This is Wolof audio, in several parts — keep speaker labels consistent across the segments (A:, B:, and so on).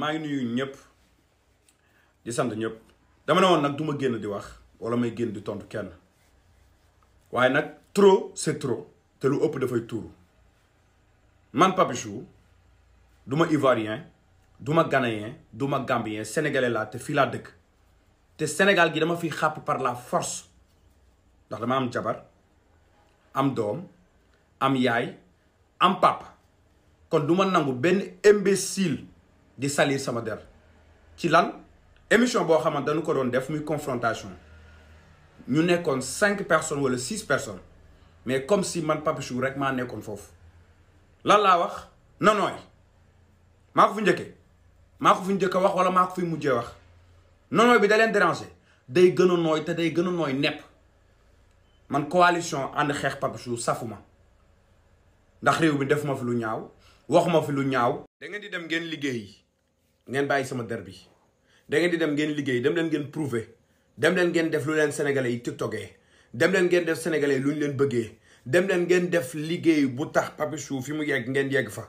A: maa ngi nuyu ñëpp di sant ñëpp dama ne woon nag du ma génn di wax wala may génn di tontu kenn waaye nag trop c'est trop te lu ëpp dafay tuuru man Papichou du ma ivoirien du ma ghanéen du ma gambien sénégalais laa te fii laa dëkk te Sénégal gi dama fi xàpp par la force ndax dama am jabar am doom am yaay am papa kon du ma nangu benn imbécile di salir sama der ci lan émission boo xamante dañu ko doon def muy confrontation ñu nekkoon 5 personnes wala 6 personnes mais comme si man Papichou rek maa nekkoon foofu lan laa wax nonooy maa ko fi njëkkee maa ko fi njëkk a wax wala maa ko fi mujjee wax nonooy bi da leen déranger day gën a nooy te day gën a nooy nepp man coalition ànd xeex Papichou safuma ndax réew mi def ma fi lu ñaaw waxuma fi lu ñaaw. da ngeen di dem ngeen liggéey ngeen bàyyi sama der bi da ngeen di dem ngeen liggéey dem leen ngeen prouver dem leen ngeen def lu leen sénégalais yi tiktokee dem leen ngeen def sénégalais yi lu ñu leen bëggee dem leen ngeen def liggéey bu tax Papichou fi mu yegg ngeen yegg fa.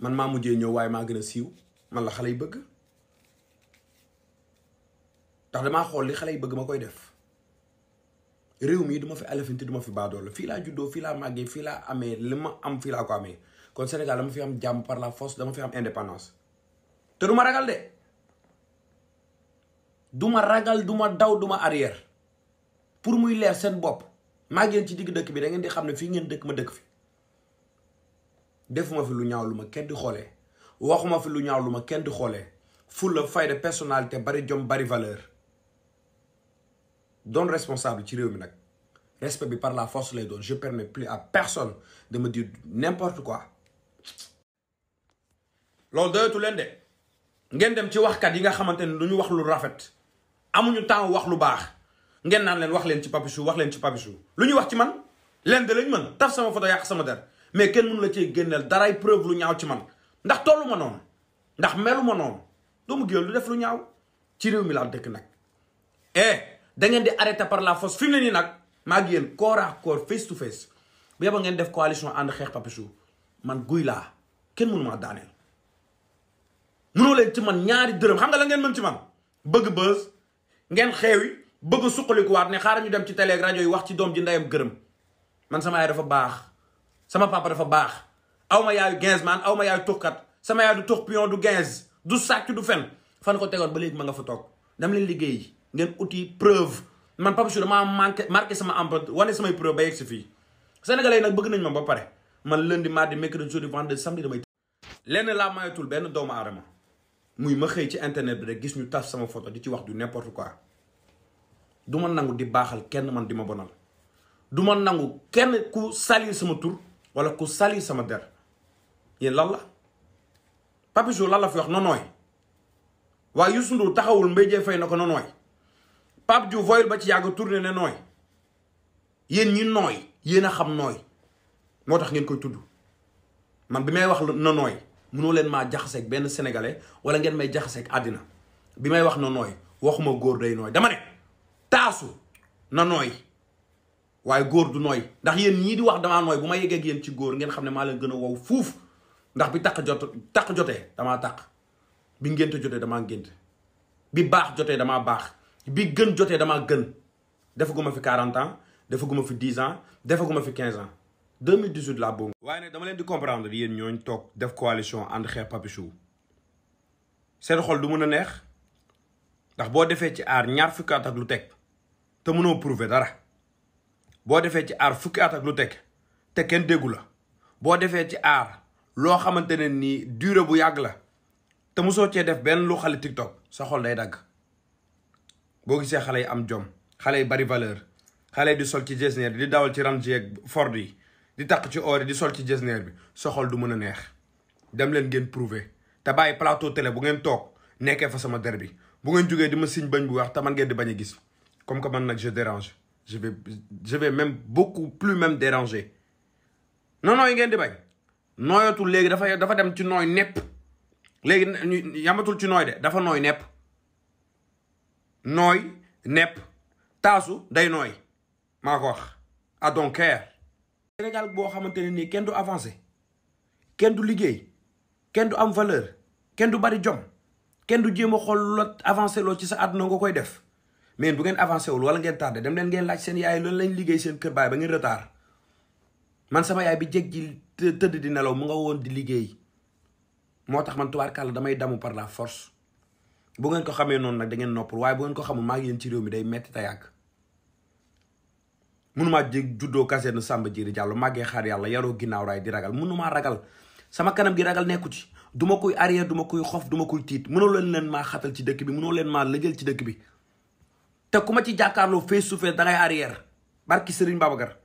A: man maa mujjee ñëw waaye maa gën a siiw man la xale yi bëgg ndax damaa xool li xale yi bëgg ma koy def. réew mi duma fi elefanti duma fi baadoolo fii laa juddoo fii laa màggee fii laa amee li ma am fii laa ko amee kon Sénégal dama fi am jàmm par la force dama fi am indépendance te du ma ragal de du ma ragal du ma daw du ma arrière pour muy leer seen bopp maa ngeen ci digg dëkk bi da ngeen di xam ne fii ngeen dëkk ma dëkk fi defuma fi lu ñaaw lu ma kenn di xoolee waxuma fi lu ñaaw lu ma kenn di xoolee fulla fayda personnalité bari jom bari valeur doon responsable ci réew mi nag respect bi par la force lay doon je permets plus à personne de me dire n'importe quoi loolu doyatu leen de ngeen dem ci waxkat yi nga xamante ne du ñu wax lu rafet amuñu temps wax lu baax ngeen naan leen wax leen ci Papichou wax leen ci Papichou lu ñuy wax ci man leen de lañ mën taf sama photo yàq sama der mais kenn mënu la cee génneel daray preuve lu ñaaw ci man ndax tollu ma noonu ndax melu ma noonu doomu géwél du def lu ñaaw ci réew mi laa dëkk nag da ngeen di arrêter par la force fi mu ne nii nag maa ngi yéen corps à corps face to face bu yeba ngeen def coalition ànd xeex Papichou man guy laa kenn mënu maa daaneel mënoo leen ci man ñaari dërëm xam nga la ngeen mën ci man bëgg buzz ngeen xeewi bëgg suqalikuwaat ne xaaral ñu dem ci télé ak rajo yi wax ci doom ji ndeyam gërëm man sama yaay dafa baax sama papa dafa baax aw ma yaayu 15 man aw ma yaayu tuxkat sama yaay du tux pion du 15 du sàcc du fen fan ko tegoon ba léegi ma nga fa toog dam leen liggéey ngeen uti preuve man Papichou damaa marqué sama empreinte wane samay preuve ba yegg si fii sénégalais yi nag bëgg nañ ma ba pare man lundi mardi mercredi jeudi vendredi samedi damay lenn laa mayatul benn doomu aadama muy ma xëy ci internet bi rek gis ñu tas sama photo di ci wax du n'importe quoi du ma nangu di baaxal kenn man di ma bonal du ma nangu kenn ku salir sama tur wala ku salir sama der yéen lan la Papichou lan la fi wax nonooy waaye Youssou Ndour taxawul Mbaye Dieye Faye na ko nonooy Pape Diouf voyul ba ci yàgg tourné ne nooy yéen ñi nooy yéen a xam nooy moo tax ngeen koy tudd man bi may wax na nooy mënoo leen maa jaxaseeg benn sénégalais wala ngeen may jaxaseeg àddina bi may wax na nooy waxuma góor day nooy dama ne taasu na nooy waaye góor du nooy ndax yéen ñii di wax damaa nooy bu ma yeggee ak yéen ci góor ngeen xam ne maa leen gën a wow fuuf ndax bi takk jotee damaa takk bi ngénte jotee damaa ngénte bi baax jotee damaa baax bi gën jotee damaa gën defaguma fi 40 ans defaguma fi 10 ans defaguma fi 15 ans 2018 laa boobu. waaye nag dama leen di comprendre yéen ñooñ toog def coalition ànd xeex Papichou seen xol du mën a neex ndax boo defee ci aar ñaar fukki at ak lu teg te mënoo prouver dara boo defee ci aar fukki at ak lu teg te kenn déggu la boo defee ci aar loo xamante ne nii durée bu yàgg la te mosoo cee def benn lu xale TikTok sa xol day dagg. boo gisee xale yi am jom xale yi bari valeur xale yi di sol ci jesner di dawal ci Range ak Ford yi di takk ci or yi di sol ci jesner bi sa xol du mën a neex dem leen ngeen prouver te bàyyi plateau télé bu ngeen toog nekkee fa sama der bi bu ngeen jógee di ma signe bañ bu wax te man ngeen di bañ a gis comme que man nag je dérange je vais même beaucoup plus même déranger non yi ngeen di bañ nooyatul léegi dafa dem ci nooy nepp léegi yamatul ci nooy de dafa nooy nepp nooy nepp taasu day nooy maa ko wax I don't care. Sénégal boo xamante ne nii kenn du avancé kenn du liggéey kenn du am valeur kenn du bari jom kenn du jéem a xool la avancé loo ci sa àdduna nga koy def mais bu ngeen avancé wul wala ngeen tardé dem leen ngeen laaj seen yaay loolu lañ liggéey seen kër baay ba ngeen retard man sama yaay bi jeg ji tëdd di nelaw mu nga woon di liggéey moo tax man tubaarkàlla damay damu par la force bu ngeen ko xamee noonu nag da ngeen noppal waaye bu ngeen ko xamul maa ngi yéen ci réew mi day metti te yàgg mënumaa jég juddoo caserne Samba Diéry Diallo màggee xaar yàlla yaroo ginnaaw raay di ragal mënumaa ragal sama kanam gi ragal nekku ci duma koy arrière duma koy xof duma koy tiit mënoo leen maa xatal ci dëkk bi mënoo leen maa lëjal ci dëkk bi te ku ma ci jàkkaarloo face to face dangay arrière barki Serigne Babacar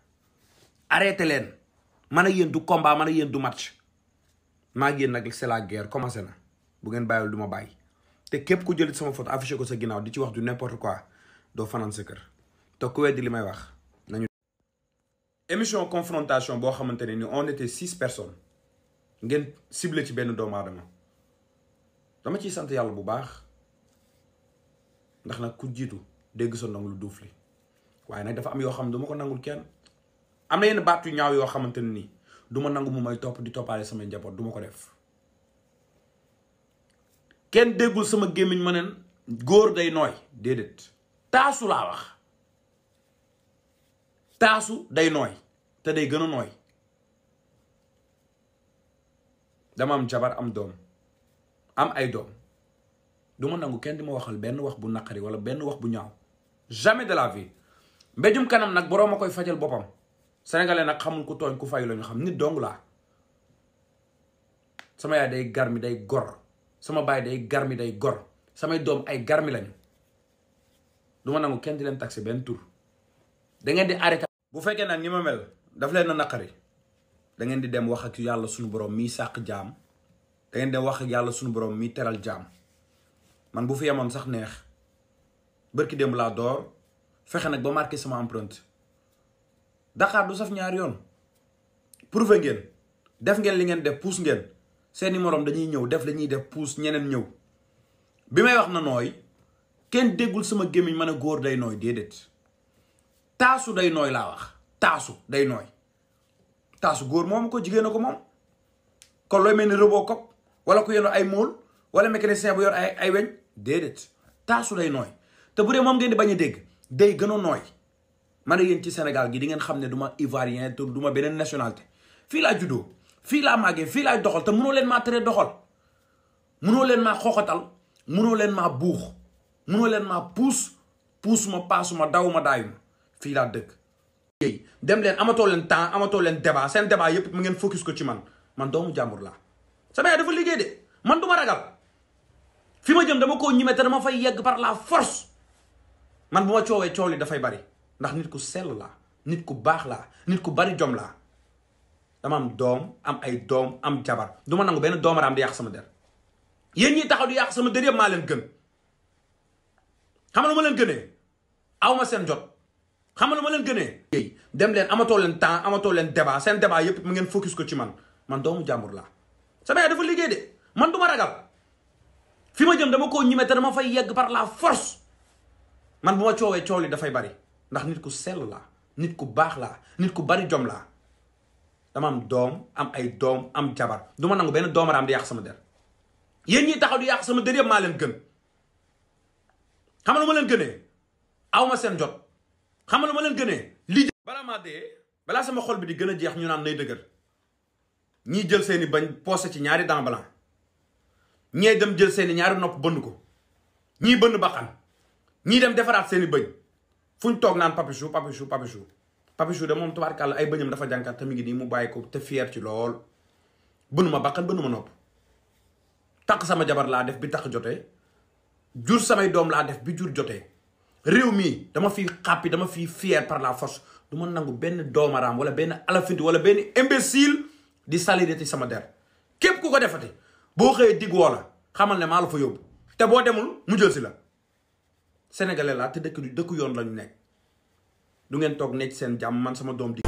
A: arrêté leen man a yéen du combat man a yéen du match maa ngi yéen nag c'est la guerre commencé na bu ngeen bàyyil du ma bàyyi te képp ku jëlit sama photo affiché ko sa ginnaaw di ci wax du n'importe quoi doo fanaan sa kër te ku weddi li may wax nañu émission confrontation boo xamante ne ni on était 6 personnes ngeen ciblé ci benn doomu aadama dama ciy sant yàlla bu baax ndax nag ku jiitu dégg sa ndong lu duuf li waaye nag dafa am yoo xam ne du ma ko nangul kenn am na yenn baat yu ñaaw yoo xamante ne nii du ma nangu mu may topp di toppaale samay njaboot du ma ko def kenn déggul sama gémmiñ ma neen góor day nooy déedéet taasu laa wax taasu day nooy te day gën a nooy dama am jabar am doom am ay doom du ma nangu kenn di ma waxal benn wax bu naqari wala benn wax bu ñaaw jamais de la vie mbéjum kanam nag boroom a koy fajal boppam sénégalais nag xamul ku tooñ ku fay la ñu xam nit dong laa sama yaay day garmi day gor sama baay day garmi day gor samay doom ay garmi lañu du ma nangu kenn di leen taxé benn tur da ngeen di arrêté. bu fekkee nag ni ma mel daf leen a naqari da ngeen di dem wax ak yàlla suñu borom miy sàq jaam da ngeen di wax ak yàlla suñu borom miy teral jaam man bu fi yemoon sax neex bërki démb laa door fexe nag ba marqué sama empreinte Dakar du saf ñaar yoon prouvé ngeen def ngeen li ngeen def puus ngeen seeni morom dañuy ñëw def la ñuy def puus ñeneen ñëw bi may wax na nooy kenn déggul sama gémmiñ mën a góor day nooy déedéet taasu day nooy laa wax taasu day nooy taasu góor moom ko jigéen a ko moom kon looy mel ni Robocop wala ku yenu ay mool wala mécanicien bu yor ay weñ déedéet taasu day nooy te bu dee moom ngeen di bañ a dégg day gën a nooy man a yéen ci Sénégal gi di ngeen xam ne du ma ivoirien te du ma beneen nationalité fii laa juddoo fii laa màggee fii laay doxal te mënoo leen maa tere doxal mënoo leen maa xoxatal mënoo leen maa buux mënoo leen maa puus ma paasuma daw ma daayu ma fii laa dëkk dem leen amatoo leen temps amatoo leen débat seen débat yépp mu ngeen focus ko ci man doomu jàmbur laa sama yaay dafa liggéey de man du ma ragal fi ma jëm dama koo ñime te dama fay yegg par la force man bu ma coowee coow li dafay bari ndax nit ku sell laa nit ku baax laa nit ku bari jom laa dama am doom am ay doom am jabar du ma nangu benn doomaraam di yàq sama der yéen ñi taxaw di yàq sama der yëpp maa leen gën xam nga lu ma leen gënee aw ma seen jot xam nga lu ma leen gënee dem leen amatoo leen temps amatoo leen débat seen débat yépp mu ngeen focus ko ci man doomu jàmbur laa sama yaay dafa liggéey de man du ma ragal fi ma jëm dama koo ñime te dama fay yegg par la force man bu ma coowee coow li dafay bari ndax nit ku sell laa nit ku baax laa nit ku bari jom laa dama am doom am ay doom am jabar du ma nangu benn doomaraam di yàq sama der yéen ñi taxaw di yàq sama der yëpp maa leen gën xam nga lu ma leen gënee aw ma seen jot xam nga lu ma leen gënee lii balaa maa dee balaa sama xol bi di gën a jeex ñu naan nay dëgër ñii jël seeni bañ poosé ci ñaari dents blancs ñee dem jël seeni ñaari nopp bënn ko ñii bënn baxan ñii dem defaraat seeni bëñ fu ñu toog naan Papichou Papichou de moom tubaarkàlla ay bëñam dafa jànkat te mi ngi nii mu bàyyi ko te fier ci lool bënnu ma bakkan bënnu ma nopp takk sama jabar laa def bi takk jotee jur samay doom laa def bi jur jotee réew mii dama fiy xàppi dama fiy fier par la force du ma nangu benn doomaraam wala benn alafindi wala benn imbécile di saliré ci sama der képp ku ko defati boo xëyee dig woo la xamal ne maa la fa yóbbu te boo demul mu jël si la sénégalais laa te dëkk yoon lañu nekk du ngeen toog nekk seen jàmm man sama doom di